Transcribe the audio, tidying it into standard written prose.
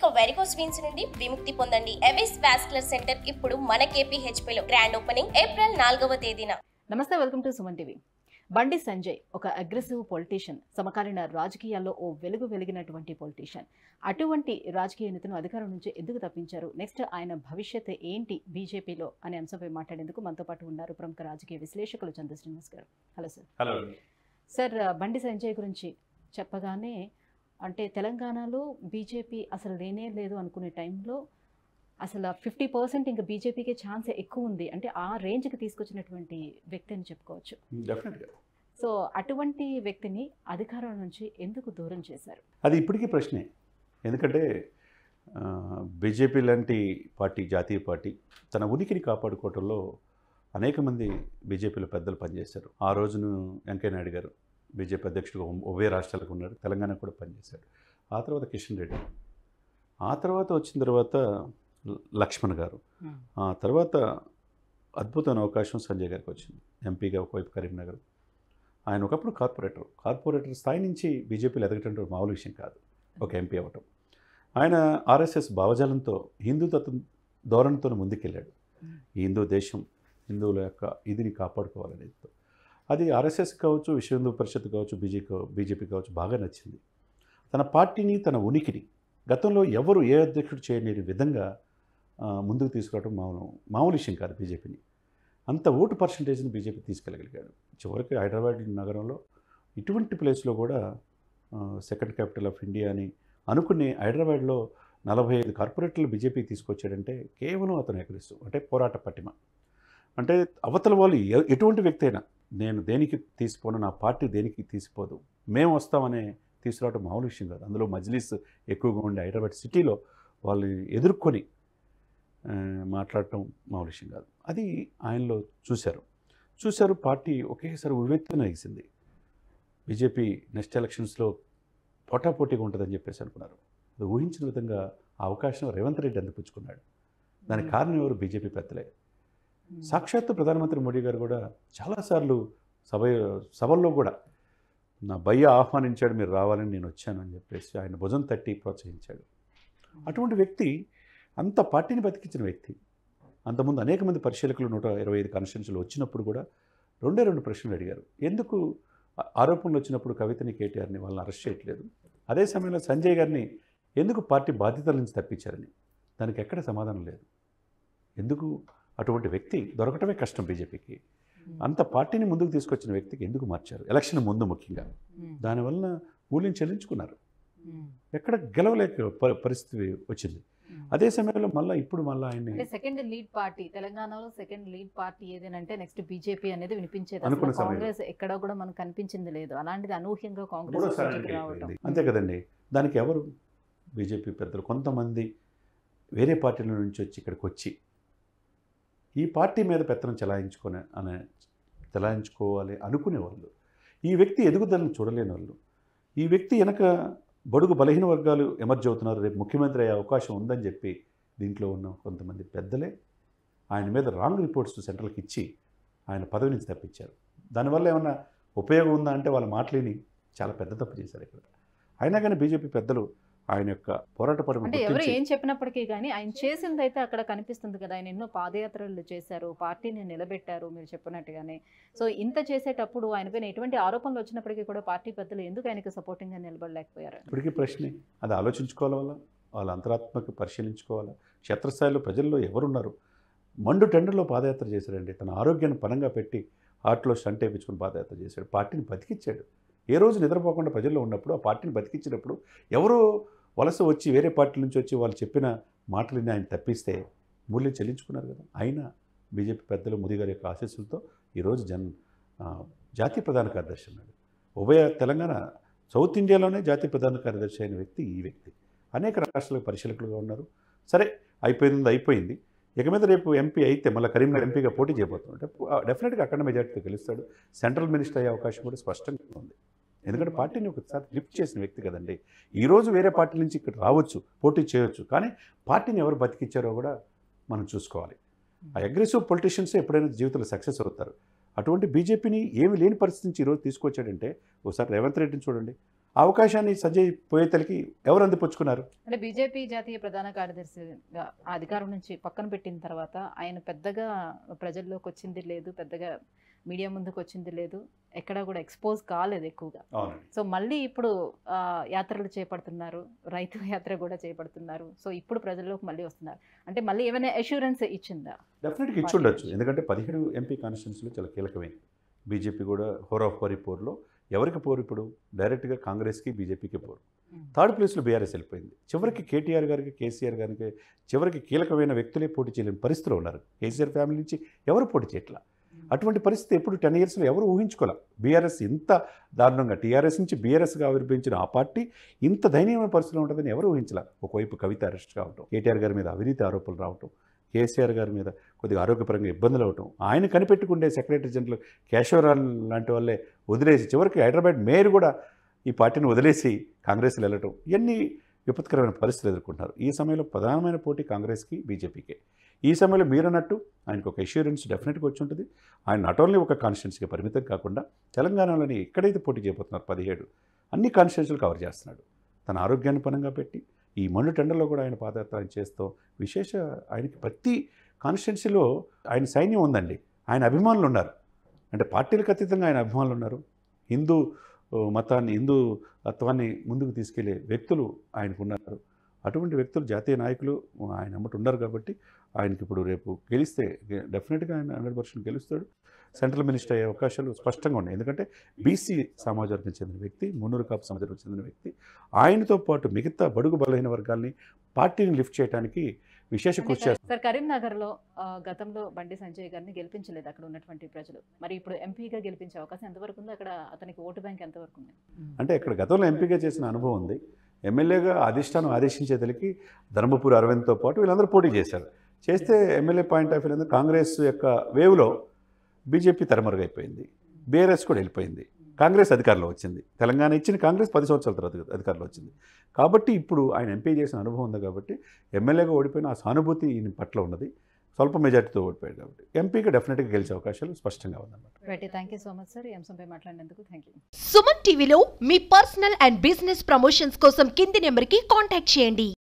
ఇక varicose veins నుండి విముక్తి పొందండి. ఎవిస్ వాస్కులర్ సెంటర్ ఇప్పుడు మన KPHP లో గ్రాండ్ ఓపెనింగ్ ఏప్రిల్ 4వ తేదీన. నమస్తే, welcome to Suman TV. Bandi Sanjay ఒక అగ్రెసివ్ పొలిటీషియన్, సమకాలీన రాజకీయాల్లో ఓ వెలిగినటువంటి పొలిటీషియన్. అటువంటి రాజకీయ నేతను అధికారం నుంచి ఎందుకు తప్పించారు, నెక్స్ట్ ఆయన భవిష్యత్ ఏంటి బీజేపీలో అనే అంశంపై మాట్లాడేందుకు మనతో పాటు ఉన్నారు ప్రముఖ రాజకీయ విశ్లేషకులు చంద్ర శ్రీనివాస్ గారు. Hello sir. Hello sir, Bandi Sanjay గురించి చెప్పగానే అంటే తెలంగాణలో బీజేపీ అసలు లేనే లేదు అనుకునే టైంలో అసలు 50% ఇంకా బీజేపీకి ఛాన్స్ ఎక్కువ ఉంది అంటే ఆ రేంజ్కి తీసుకొచ్చినటువంటి వ్యక్తి అని చెప్పుకోవచ్చు. డెఫినెట్గా. సో అటువంటి వ్యక్తిని అధికారం నుంచి ఎందుకు దూరం చేశారు? అది ఇప్పటికీ ప్రశ్నే. ఎందుకంటే బీజేపీ లాంటి పార్టీ, జాతీయ పార్టీ తన ఉనికిని కాపాడుకోవడంలో అనేక మంది బీజేపీలో పెద్దలు పనిచేశారు. ఆ రోజును వెంకయ్య నాయుడు గారు బీజేపీ అధ్యక్షుడిగా ఉభయ రాష్ట్రాలకు ఉన్నారు, తెలంగాణ కూడా పనిచేశాడు. ఆ తర్వాత కిషన్ రెడ్డి, ఆ తర్వాత వచ్చిన తర్వాత లక్ష్మణ్ గారు, ఆ తర్వాత అద్భుతమైన అవకాశం సంజయ్ గారికి వచ్చింది. ఎంపీగా ఒకవైపు కరీంనగర్. ఆయన ఒకప్పుడు కార్పొరేటర్ స్థాయి నుంచి బీజేపీలో ఎదగటం మామూలు విషయం కాదు, ఒక ఎంపీ అవ్వటం. ఆయన ఆర్ఎస్ఎస్ భావజాలంతో, హిందూతత్వ ధోరణితో ముందుకెళ్ళాడు. ఈ హిందూ దేశం, హిందువుల యొక్క ఇదిని కాపాడుకోవాలనేది. అది ఆర్ఎస్ఎస్ కావచ్చు, విశ్వ హిందూ పరిషత్ కావచ్చు, బీజేపీ కావచ్చు బాగా నచ్చింది. తన పార్టీని, తన ఉనికిని గతంలో ఎవరు ఏ అధ్యక్షుడు చేయలేని విధంగా ముందుకు తీసుకురావడం మామూలు విషయం కాదు. బీజేపీని అంత ఓటు పర్సంటేజ్ని బీజేపీ తీసుకెళ్ళగలిగాడు. చివరికి హైదరాబాద్ నగరంలో ఇటువంటి ప్లేస్లో కూడా సెకండ్ క్యాపిటల్ ఆఫ్ ఇండియా అని అనుకుని హైదరాబాద్లో 45 కార్పొరేటర్లు బీజేపీకి తీసుకొచ్చాడంటే కేవలం అతను ఎగరిస్తూ అంటే పోరాట పటిమ. అంటే అవతల వాళ్ళు ఎటువంటి వ్యక్తి అయినా నేను దేనికి తీసిపోను, నా పార్టీ దేనికి తీసిపోదు, మేము వస్తామనే తీసుకురావడం మామూలు విషయం కాదు. అందులో మజ్లిస్ ఎక్కువగా ఉండే హైదరాబాద్ సిటీలో వాళ్ళని ఎదుర్కొని మాట్లాడటం మామూలు విషయం కాదు. అది ఆయనలో చూశారు. పార్టీ ఒకేసారి ఉవ్వెత్తున ఎగిసింది. బీజేపీ నెక్స్ట్ ఎలక్షన్స్లో పోటాపోటీగా ఉంటుందని చెప్పేసి అనుకున్నారు. అది ఊహించిన విధంగా ఆ అవకాశం రేవంత్ రెడ్డి అందిపుచ్చుకున్నాడు. దానికి కారణం ఎవరు? బీజేపీ పెద్దలే. సాక్షాత్తు ప్రధానమంత్రి మోడీ గారు కూడా చాలాసార్లు సభల్లో కూడా నా భయ్య ఆహ్వానించాడు, మీరు రావాలని నేను వచ్చాను అని చెప్పేసి ఆయన భుజం తట్టి ప్రోత్సహించాడు. అటువంటి వ్యక్తి, అంత పార్టీని బతికించిన వ్యక్తి. అంతకుముందు అనేక మంది పరిశీలకులు 125 కాన్స్టిట్యూన్సీలు వచ్చినప్పుడు కూడా రెండు ప్రశ్నలు అడిగారు. ఎందుకు ఆరోపణలు వచ్చినప్పుడు కవితని, కేటీఆర్ని వాళ్ళని అరెస్ట్ చేయట్లేదు, అదే సమయంలో సంజయ్ గారిని ఎందుకు పార్టీ బాధ్యతల నుంచి తప్పించారని. దానికి ఎక్కడ సమాధానం లేదు. ఎందుకు అటువంటి వ్యక్తి దొరకటమే కష్టం బీజేపీకి. అంత పార్టీని ముందుకు తీసుకొచ్చిన వ్యక్తికి ఎందుకు మార్చారు? ఎలక్షన్ ముందు ముఖ్యంగా. దానివల్ల మూల్యం చెల్లించుకున్నారు. ఎక్కడ గెలవలేక పరిస్థితి వచ్చింది. అదే సమయంలో ఇప్పుడు ఆయన సెకండ్ లీడ్ పార్టీ, తెలంగాణలో సెకండ్ లీడ్ పార్టీ ఏదేనంటే నెక్స్ట్ బీజేపీ అనేది వినిపించేది. కాంగ్రెస్ ఎక్కడ కూడా మనకు కనిపించింది లేదు. అలాంటిది అనూహ్యంగా కాంగ్రెస్ రావడం అంతే కదండి. దానికి ఎవరు? బీజేపీ పెద్దలు కొంతమంది వేరే పార్టీల నుంచి వచ్చి ఇక్కడికి వచ్చి ఈ పార్టీ మీద పెత్తనం చెలాయించుకోవాలి అనుకునేవాళ్ళు. ఈ వ్యక్తి ఎదుగుదలను చూడలేని వాళ్ళు. ఈ వ్యక్తి వెనక బడుగు బలహీన వర్గాలు ఎమర్జ్ అవుతున్నారు, రేపు ముఖ్యమంత్రి అయ్యే అవకాశం ఉందని చెప్పి దీంట్లో ఉన్న కొంతమంది పెద్దలే ఆయన మీద రాంగ్ రిపోర్ట్స్ సెంట్రల్కి ఇచ్చి ఆయన పదవి నుంచి తప్పించారు. దానివల్ల ఏమన్నా ఉపయోగం ఉందా అంటే వాళ్ళ మాటలేని చాలా పెద్ద తప్పు చేశారు ఇక్కడ. అయినా కానీ బీజేపీ పెద్దలు ఆయన యొక్క పోరాట పడమ అంటే ఎవరు ఏం చెప్పినప్పటికీ కానీ ఆయన చేసింది అయితే అక్కడ కనిపిస్తుంది కదా. ఆయన ఎన్నో పాదయాత్రలు చేశారు, పార్టీని నిలబెట్టారు మీరు చెప్పినట్టుగానే. సో ఇంత చేసేటప్పుడు ఆయన పైన ఎటువంటి ఆరోపణలు వచ్చినప్పటికీ కూడా పార్టీ పెద్దలు ఎందుకు ఆయనకు సపోర్టింగ్గా నిలబడలేకపోయారు? ఇప్పటికీ ప్రశ్నే. అది ఆలోచించుకోవాలా, వాళ్ళ అంతరాత్మక పరిశీలించుకోవాలా. క్షేత్రస్థాయిలో ప్రజల్లో ఎవరున్నారు? మండు టెండర్లో పాదయాత్ర చేశాడండి. తన ఆరోగ్యాన్ని పనంగా పెట్టి హార్ట్లో స్టంట్ వేయించుకుని పాదయాత్ర చేశాడు. పార్టీని బతికిచ్చాడు. ఏ రోజు నిద్రపోకుండా ప్రజల్లో ఉన్నప్పుడు ఆ పార్టీని బతికించినప్పుడు ఎవరో వలస వచ్చి వేరే పార్టీ నుంచి వచ్చి వాళ్ళు చెప్పిన మాటలని ఆయన తప్పిస్తే మూల్యం చెల్లించుకున్నారు కదా. అయినా బీజేపీ పెద్దలు మోదీ గారి యొక్క ఆశీస్సులతో ఈరోజు జాతీయ ప్రధాన కార్యదర్శి అన్నాడు. ఉభయ తెలంగాణ, సౌత్ ఇండియాలోనే జాతీయ ప్రధాన కార్యదర్శి అయిన వ్యక్తి ఈ వ్యక్తి. అనేక రాష్ట్రాలకు పరిశీలకులుగా ఉన్నారు. సరే, అయిపోయింది. ఇక మీద రేపు ఎంపీ అయితే మళ్ళీ కరీంనగర్ ఎంపీగా పోటీ చేయబోతుంటే డెఫినెట్గా అక్కడ మెజార్టీతో గెలుస్తాడు. సెంట్రల్ మినిస్టర్ అయ్యే అవకాశం కూడా స్పష్టంగా ఉంది. ఎందుకంటే పార్టీని ఒకసారి లిఫ్ట్ చేసిన వ్యక్తి కదండి. ఈరోజు వేరే పార్టీ నుంచి ఇక్కడ రావచ్చు, పోటీ చేయవచ్చు, కానీ పార్టీని ఎవరు బతికిచ్చారో కూడా మనం చూసుకోవాలి. ఆ అగ్రెసివ్ పొలిటీషియన్స్ ఎప్పుడైనా జీవితంలో సక్సెస్ అవుతారు. అటువంటి బీజేపీని ఏమి లేని పరిస్థితి నుంచి ఈరోజు తీసుకొచ్చాడంటే ఒకసారి రేవంత్ రెడ్డిని చూడండి. ఆ అవకాశాన్ని సంజయ్ పోయేతలకి ఎవరు అందిపుచ్చుకున్నారు? అంటే బీజేపీ జాతీయ ప్రధాన కార్యదర్శిగా ఆ అధికారం నుంచి పక్కన పెట్టిన తర్వాత ఆయన పెద్దగా ప్రజల్లోకి వచ్చింది లేదు, పెద్దగా మీడియా ముందుకు వచ్చింది లేదు, ఎక్కడా కూడా ఎక్స్పోజ్ కాలేదు ఎక్కువగా. సో మళ్ళీ ఇప్పుడు యాత్రలు చేపడుతున్నారు, రైతు యాత్ర కూడా చేపడుతున్నారు. సో ఇప్పుడు ప్రజల్లోకి మళ్ళీ వస్తున్నారు. అంటే మళ్ళీ ఏమైనా అష్యూరెన్స్ ఇచ్చిందా? డెఫినెట్గా ఇచ్చి ఉండొచ్చు. ఎందుకంటే 17 ఎంపీ కాన్స్టిట్యున్సీలు చాలా కీలకమైంది. బీజేపీ కూడా హోరాహోరీ పోరులో ఎవరికి పోరు? ఇప్పుడు డైరెక్ట్గా కాంగ్రెస్కి బీజేపీకి పోరు. థర్డ్ ప్లేస్లో బీఆర్ఎస్ వెళ్ళిపోయింది. చివరికి కేటీఆర్ గారికి, కేసీఆర్ గారికి చివరికి కీలకమైన వ్యక్తులే పోటీ చేయలేని పరిస్థితిలో ఉన్నారు. కేసీఆర్ ఫ్యామిలీ నుంచి ఎవరు పోటీ చేయట్లా. అటువంటి పరిస్థితి ఎప్పుడు 10 ఇయర్స్లో ఎవరు ఊహించుకోలే. బీఆర్ఎస్ ఇంత దారుణంగా, టీఆర్ఎస్ నుంచి బీఆర్ఎస్గా ఆవిర్భవించిన ఆ పార్టీ ఇంత దయనీయమైన పరిస్థితిలో ఉంటుందని ఎవరు ఊహించలే. ఒకవైపు కవిత అరెస్ట్ కావటం, కేటీఆర్ గారి మీద అవినీతి ఆరోపణలు రావటం, కేసీఆర్ గారి మీద కొద్దిగా ఆరోగ్యపరంగా ఇబ్బందులు అవటం, ఆయన కనిపెట్టుకుంటే సెక్రటరీ జనరల్ కేశవరావు లాంటి వాళ్ళే వదిలేసి చివరికి హైదరాబాద్ మేయర్ కూడా ఈ పార్టీని వదిలేసి కాంగ్రెస్లో వెళ్ళటం, ఇవన్నీ విపత్కరమైన పరిస్థితులు ఎదుర్కొంటున్నారు. ఈ సమయంలో ప్రధానమైన పోటీ కాంగ్రెస్కి, బీజేపీకే. ఈ సమయంలో మీరన్నట్టు ఆయనకు ఒక అష్యూరెన్స్ డెఫినెట్గా వచ్చి ఉంటుంది. ఆయన నాట్ ఓన్లీ ఒక కాన్స్టిట్యున్సీకి పరిమితం కాకుండా తెలంగాణలోని ఎక్కడైతే పోటీ చేయబోతున్నారు 17 అన్ని కాన్స్టిట్యున్సీలు కవర్ చేస్తున్నాడు. తన ఆరోగ్యాన్ని పనంగా పెట్టి ఈ మండు టెండర్లో కూడా ఆయన పాదయాత్ర చేస్తూ విశేష ఆయనకి ప్రతి కాన్స్టిట్యున్సీలో ఆయన సైన్యం ఉందండి. ఆయన అభిమానులు ఉన్నారు. అంటే పార్టీలకు అతీతంగా ఆయన అభిమానులు ఉన్నారు. హిందూ మతాన్ని, హిందూ తత్వాన్ని ముందుకు తీసుకెళ్లే వ్యక్తులు ఆయనకు ఉన్నారు. అటువంటి వ్యక్తులు జాతీయ నాయకులు ఆయన అమ్మటి ఉన్నారు కాబట్టి ఆయనకి ఇప్పుడు రేపు గెలిస్తే డెఫినెట్గా ఆయన 100% గెలుస్తాడు. సెంట్రల్ మినిస్టర్ అయ్యే అవకాశాలు స్పష్టంగా ఉన్నాయి. ఎందుకంటే బీసీ సమాజానికి చెందిన వ్యక్తి, మున్నూరు కాపు సమాజానికి చెందిన వ్యక్తి. ఆయనతో పాటు మిగతా బడుగు బలహీన వర్గాల్ని పార్టీని లిఫ్ట్ చేయడానికి విశేష కృషి చేస్తారు. సార్, కరీంనగర్లో గతంలో బండి సంజయ్ గారిని గెలిపించలేదు అక్కడ ఉన్నటువంటి ప్రజలు. మరి ఇప్పుడు ఎంపీగా గెలిపించే అవకాశం ఎంతవరకు ఉంది? అక్కడ అతనికి ఓటు బ్యాంక్ ఎంతవరకు ఉంది? అంటే ఇక్కడ గతంలో ఎంపీగా చేసిన అనుభవం ఉంది. ఎమ్మెల్యేగా అధిష్టానం ఆదేశించేదలికి ధర్మపురి అరవింద్తో పాటు వీళ్ళందరూ పోటీ చేశారు. చేస్తే MLA point of view Congress యొక్క వేవ్లో బీజేపీ తెరమరుగైపోయింది. బీఆర్ఎస్ కూడా వెళ్ళిపోయింది. కాంగ్రెస్ అధికారంలో వచ్చింది. తెలంగాణ ఇచ్చిన కాంగ్రెస్ 10 సంవత్సరాల తర్వాత అధికారంలో వచ్చింది. కాబట్టి ఇప్పుడు ఆయన ఎంపీ చేసిన అనుభవం ఉంది కాబట్టి ఎమ్మెల్యేగా ఓడిపోయిన ఆ సానుభూతి ఈయన పట్ల ఉన్నది. స్వల్ప మెజార్టీతో ఓడిపోయాడు కాబట్టి ఎంపీగా డెఫినెట్గా గెలిచే అవకాశాలు స్పష్టంగా ఉందన్నమాట. Thank you so much sir, ఈ అంశంపై మాట్లాడినందుకు థ్యాంక్ యూ. సుమన్ టీవీలో మీ పర్సనల్ అండ్ బిజినెస్ ప్రమోషన్స్ కోసం కింది నెంబర్కి కాంటాక్ట్ చేయండి.